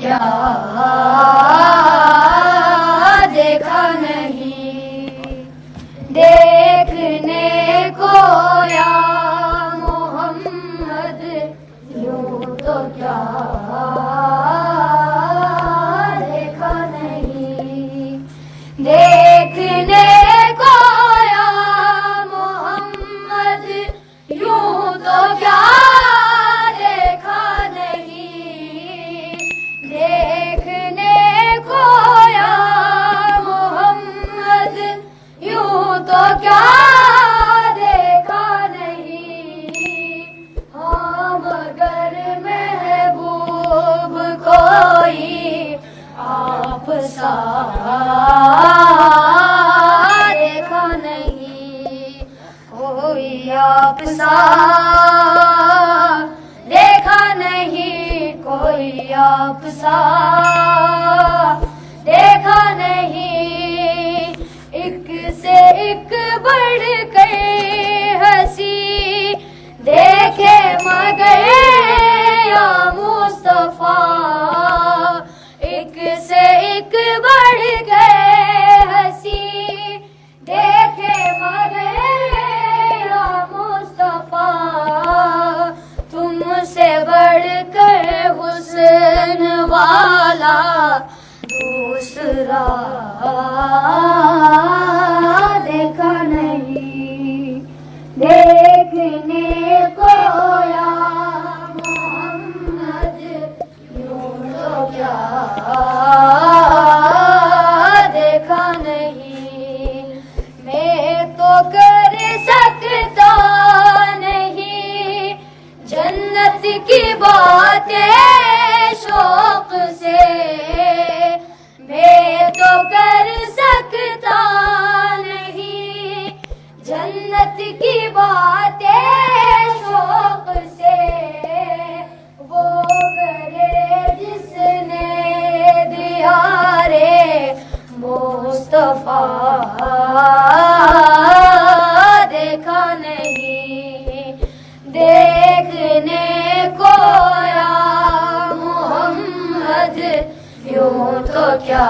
کیا دیکھا نہیں، دیکھنے کو یا محمد یوں تو کیا دیکھا نہیں، دیکھنے کو یا محمد یوں تو کیا دیکھا نہیں، دیکھنے کو یا محمد یوں تو کیا دیکھا نہیں، ہاں مگر محبوب کوئی آپ سا دیکھا نہیں، کوئی آپ سا دیکھا نہیں، کوئی آپ سا دیکھا نہیں، ایک سے ایک بڑھ کر ہنسی دیکھے مگر یا مصطفیٰ، ایک سے ایک بڑھ کر ہنسی دیکھے مگر یا مصطفیٰ، تم سے بڑھ کر حسن والا دوسرا دیکھا نہیں، دیکھنے کو یا محمد یوں تو کیا دیکھا نہیں، میں تو کر سکتا نہیں جنت کی باتیں شوق سے، میں تو کر سکتا نہیں جنت کی باتیں شوق سے، وہ کرے جس نے دیارے مصطفیٰ دیکھا نہیں، دیکھنے کو یا محمد یوں تو کیا